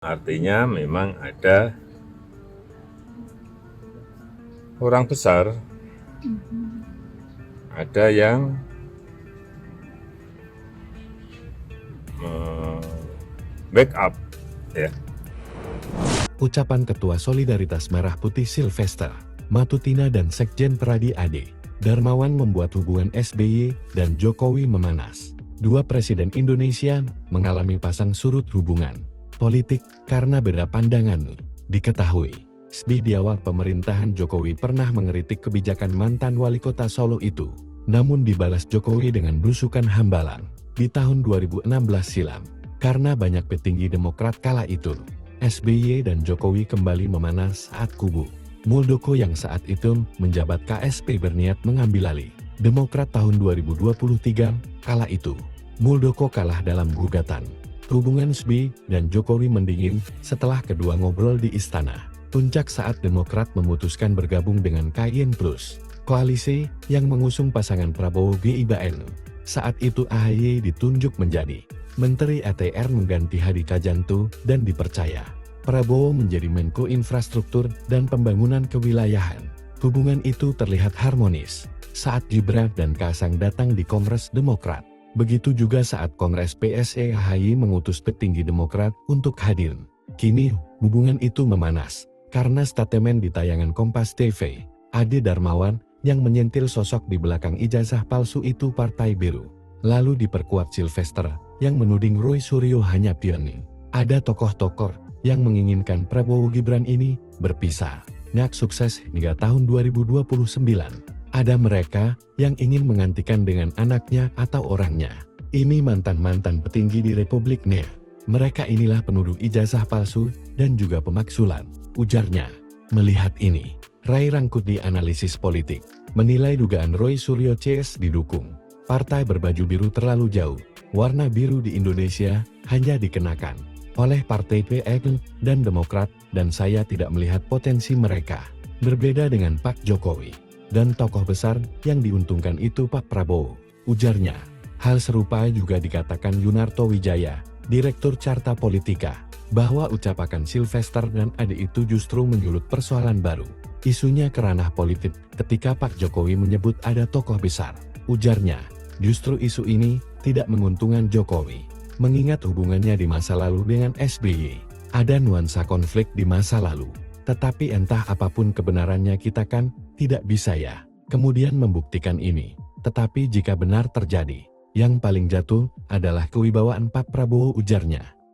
Artinya memang ada orang besar, ada yang backup, ya. Ucapan Ketua Solidaritas Merah Putih Sylvester Matutina dan Sekjen Peradi Ade Darmawan membuat hubungan SBY dan Jokowi memanas. Dua presiden Indonesia mengalami pasang surut hubungan politik karena beda pandangan. Diketahui, SBY di awal pemerintahan Jokowi pernah mengkritik kebijakan mantan wali kota Solo itu. Namun dibalas Jokowi dengan blusukan hambalang di tahun 2016 silam. Karena banyak petinggi Demokrat kala itu, SBY dan Jokowi kembali memanas saat kubu Muldoko yang saat itu menjabat KSP berniat mengambil alih Demokrat tahun 2023. Kala itu, Muldoko kalah dalam gugatan. Hubungan SBY dan Jokowi mendingin setelah kedua ngobrol di istana. Puncak saat Demokrat memutuskan bergabung dengan KIN Plus, koalisi yang mengusung pasangan Prabowo Gibran. Saat itu AHY ditunjuk menjadi Menteri ATR mengganti Hadi Cajanto dan dipercaya Prabowo menjadi Menko Infrastruktur dan Pembangunan Kewilayahan. Hubungan itu terlihat harmonis saat Gibran dan Kaisang datang di Kongres Demokrat. Begitu juga saat Kongres PSE AHY mengutus petinggi Demokrat untuk hadir. Kini, hubungan itu memanas karena statement di tayangan Kompas TV, Ade Darmawan yang menyentil sosok di belakang ijazah palsu itu Partai Biru. Lalu diperkuat Sylvester yang menuding Roy Suryo hanya pionir. Ada tokoh-tokoh yang menginginkan Prabowo Gibran ini berpisah, nggak sukses hingga tahun 2029. Ada mereka yang ingin menggantikan dengan anaknya atau orangnya. Ini mantan-mantan petinggi di Republik Nia. Mereka inilah penuduh ijazah palsu dan juga pemaksulan, ujarnya. Melihat ini, Ray Rangkuti analisis politik menilai dugaan Roy Suryo CS didukung. Partai berbaju biru terlalu jauh. Warna biru di Indonesia hanya dikenakan oleh Partai PN dan Demokrat, dan saya tidak melihat potensi mereka. Berbeda dengan Pak Jokowi dan tokoh besar yang diuntungkan itu Pak Prabowo, ujarnya. Hal serupa juga dikatakan Yunarto Wijaya, Direktur Carta Politika, bahwa ucapan Sylvester dan Ade itu justru menyulut persoalan baru. Isunya ke ranah politik ketika Pak Jokowi menyebut ada tokoh besar, ujarnya. Justru isu ini tidak menguntungkan Jokowi, mengingat hubungannya di masa lalu dengan SBY. Ada nuansa konflik di masa lalu, tetapi entah apapun kebenarannya kita kan tidak bisa ya kemudian membuktikan ini. Tetapi jika benar terjadi, yang paling jatuh adalah kewibawaan Pak Prabowo, ujarnya.